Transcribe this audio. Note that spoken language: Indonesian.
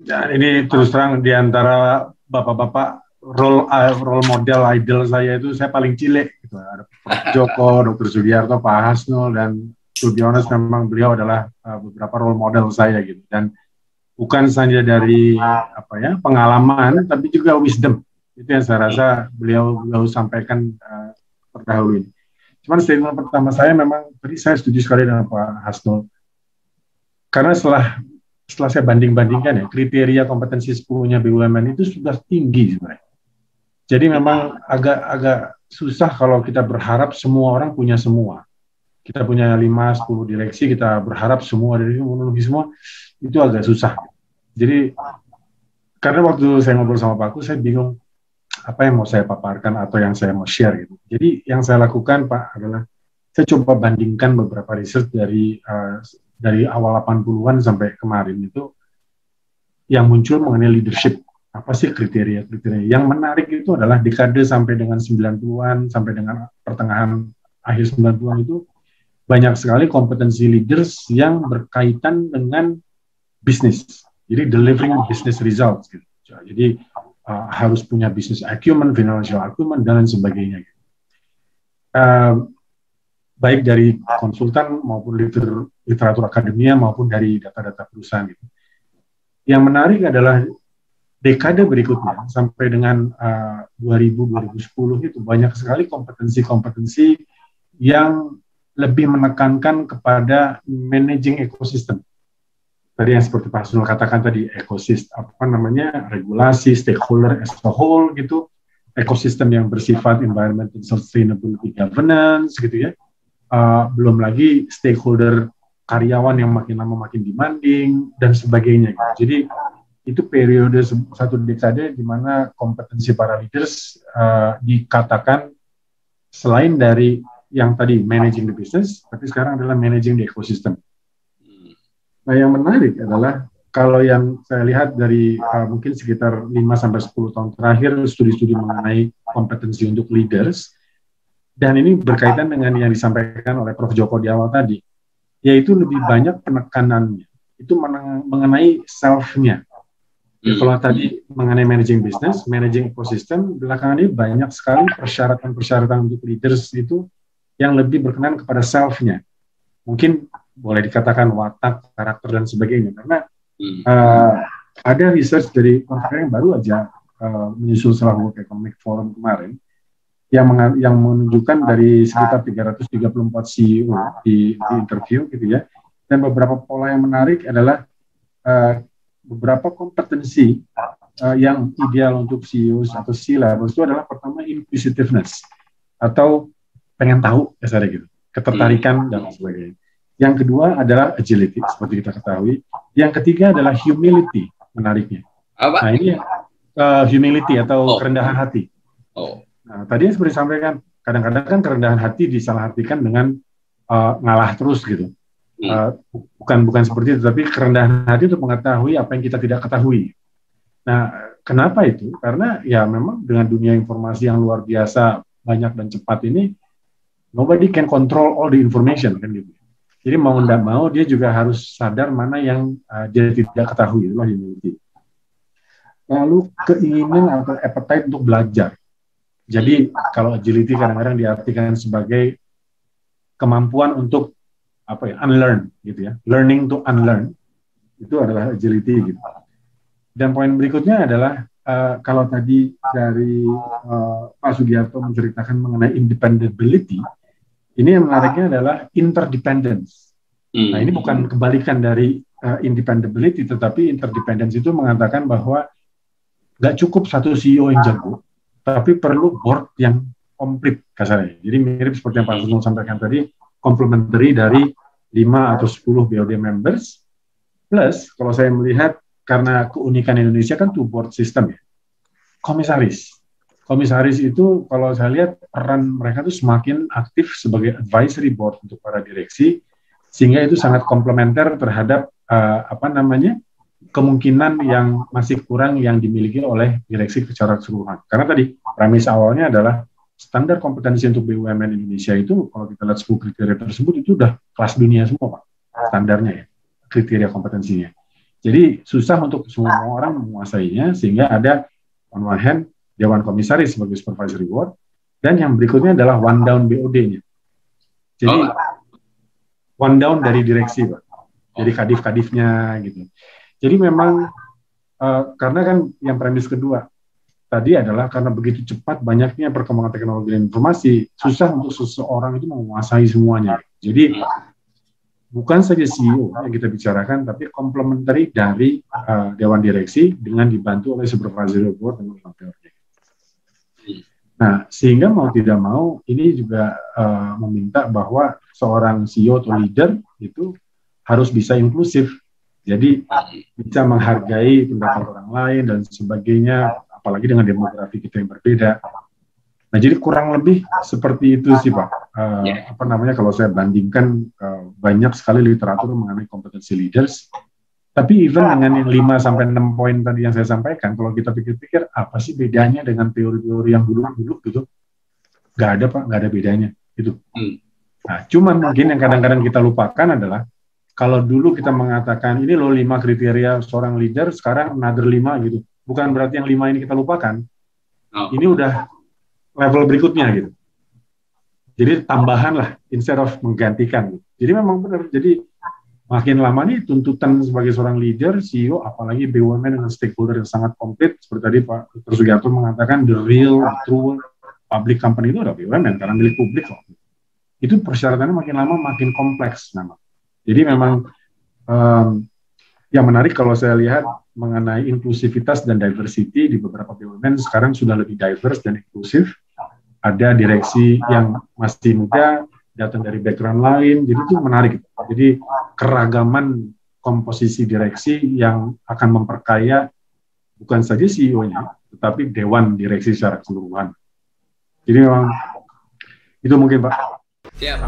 Dan ini terus terang di antara bapak-bapak role model idol saya itu saya paling cilik gitu. Ada Prof. Joko, Dr. Sugiarto, Pak Hasnul, dan to be honest memang beliau adalah beberapa role model saya gitu. Dan bukan saja dari apa ya pengalaman, tapi juga wisdom. Itu yang saya rasa beliau sampaikan terdahulu ini. Cuman statement pertama saya memang tadi saya setuju sekali dengan Pak Hasnul. Karena setelah saya banding-bandingkan ya, kriteria kompetensi 10-nya BUMN itu sudah tinggi sebenarnya. Jadi memang agak susah kalau kita berharap semua orang punya semua. Kita punya 5-10 direksi, kita berharap semua dari memenuhi semua, itu agak susah. Jadi, karena waktu saya ngobrol sama Pak Aku, saya bingung apa yang mau saya paparkan atau yang saya mau share gitu. Jadi, yang saya lakukan Pak adalah saya coba bandingkan beberapa riset dari awal 80-an sampai kemarin itu yang muncul mengenai leadership. Apa sih kriteria-kriteria? Yang menarik itu adalah dekade sampai dengan 90-an, sampai dengan pertengahan akhir 90-an itu banyak sekali kompetensi leaders yang berkaitan dengan bisnis. Jadi delivering business results. Gitu. Jadi harus punya business acumen, financial acumen, dan sebagainya. Baik dari konsultan maupun literatur akademia maupun dari data-data perusahaan. Gitu. Yang menarik adalah dekade berikutnya sampai dengan 2000-2010 itu banyak sekali kompetensi-kompetensi yang lebih menekankan kepada managing ekosistem. Tadi yang seperti Pak Sunul katakan tadi, ekosistem regulasi, stakeholder as a whole gitu, ekosistem yang bersifat environmental sustainability governance gitu ya. Belum lagi stakeholder karyawan yang makin lama makin demanding dan sebagainya. Gitu. Jadi itu periode satu dekade di mana kompetensi para leaders dikatakan selain dari yang tadi managing the business, tapi sekarang adalah managing the ecosystem. Nah yang menarik adalah kalau yang saya lihat dari mungkin sekitar 5-10 tahun terakhir studi-studi mengenai kompetensi untuk leaders, dan ini berkaitan dengan yang disampaikan oleh Prof. Joko di awal tadi, yaitu lebih banyak penekanannya, itu mengenai self-nya. Kalau tadi mengenai managing business, managing ekosistem, belakangan ini banyak sekali persyaratan-persyaratan untuk leaders itu yang lebih berkenan kepada self-nya. Mungkin boleh dikatakan watak, karakter, dan sebagainya. Karena ada research dari konferensi yang baru aja menyusul setelah World Economic Forum kemarin, yang menunjukkan dari sekitar 334 CEO di interview gitu ya. Dan beberapa pola yang menarik adalah beberapa kompetensi yang ideal untuk CEO atau C-level itu adalah pertama inquisitiveness atau pengen tahu gitu, ketertarikan dan sebagainya. Yang kedua adalah agility seperti kita ketahui. Yang ketiga adalah humility, menariknya. Apa? Nah ini humility atau kerendahan hati. Nah, tadi seperti disampaikan, kadang-kadang kan kerendahan hati disalahartikan dengan ngalah terus gitu. Bukan seperti itu, tapi kerendahan hati untuk mengetahui apa yang kita tidak ketahui. Nah, kenapa itu? Karena ya memang dengan dunia informasi yang luar biasa, banyak dan cepat ini, nobody can control all the information kan gitu. Jadi mau tidak mau dia juga harus sadar mana yang dia tidak ketahui, itulah humility. Lalu keinginan atau appetite untuk belajar. Jadi kalau agility kadang-kadang diartikan sebagai kemampuan untuk unlearn gitu ya, learning to unlearn, itu adalah agility gitu. Dan poin berikutnya adalah kalau tadi dari Pak Sugiarto menceritakan mengenai independability, ini yang menariknya adalah interdependence. Nah ini bukan kebalikan dari independability, tetapi interdependence itu mengatakan bahwa nggak cukup satu CEO yang jago, tapi perlu board yang komplit kasarnya. Jadi mirip seperti yang Pak Sunul sampaikan tadi, complementary dari 5 atau 10 BOD members, plus kalau saya melihat karena keunikan Indonesia kan two board system ya, komisaris itu kalau saya lihat peran mereka itu semakin aktif sebagai advisory board untuk para direksi, sehingga itu sangat komplementer terhadap kemungkinan yang masih kurang yang dimiliki oleh direksi secara keseluruhan. Karena tadi premis awalnya adalah standar kompetensi untuk BUMN Indonesia itu, kalau kita lihat 10 kriteria tersebut, itu udah kelas dunia semua Pak, standarnya ya, kriteria kompetensinya. Jadi susah untuk semua orang menguasainya, sehingga ada on one hand Dewan Komisaris sebagai supervisory board, dan yang berikutnya adalah one down BOD-nya. Jadi one down dari direksi, Pak. Jadi kadif-kadifnya gitu. Jadi memang karena kan yang premis kedua tadi adalah karena begitu cepat banyaknya perkembangan teknologi dan informasi, susah untuk seseorang itu menguasai semuanya. Jadi bukan saja CEO yang kita bicarakan, tapi komplementari dari Dewan Direksi dengan dibantu oleh Supervisory Board dan wakilnya. Nah, sehingga mau tidak mau, ini juga meminta bahwa seorang CEO atau leader itu harus bisa inklusif. Jadi bisa menghargai pendapat orang lain dan sebagainya, apalagi dengan demografi kita yang berbeda. Nah, jadi kurang lebih seperti itu sih, Pak. Apa namanya, kalau saya bandingkan banyak sekali literatur mengenai kompetensi leaders, tapi even dengan yang 5-6 poin tadi yang saya sampaikan, kalau kita pikir-pikir, apa sih bedanya dengan teori-teori yang dulu-dulu gitu? Nggak ada, Pak, nggak ada bedanya. Gitu. Nah, cuman mungkin yang kadang-kadang kita lupakan adalah, kalau dulu kita mengatakan, ini loh 5 kriteria seorang leader, sekarang another 5 gitu. Bukan berarti yang 5 ini kita lupakan. Ini udah level berikutnya gitu. Jadi tambahan lah, instead of menggantikan. Gitu. Jadi memang benar, jadi makin lama nih tuntutan sebagai seorang leader, CEO, apalagi BUMN dengan stakeholder yang sangat komplit, seperti tadi Pak Dr. Sugiarto mengatakan, the real, the true public company itu adalah BUMN, karena milik publik loh. Itu persyaratannya makin lama makin kompleks. Jadi memang yang menarik kalau saya lihat mengenai inklusivitas dan diversity di beberapa BUMN sekarang sudah lebih diverse dan inklusif. Ada direksi yang masih muda, datang dari background lain, jadi itu menarik. Jadi keragaman komposisi direksi yang akan memperkaya bukan saja CEO-nya, tetapi dewan direksi secara keseluruhan. Jadi memang itu mungkin, Pak. Siap.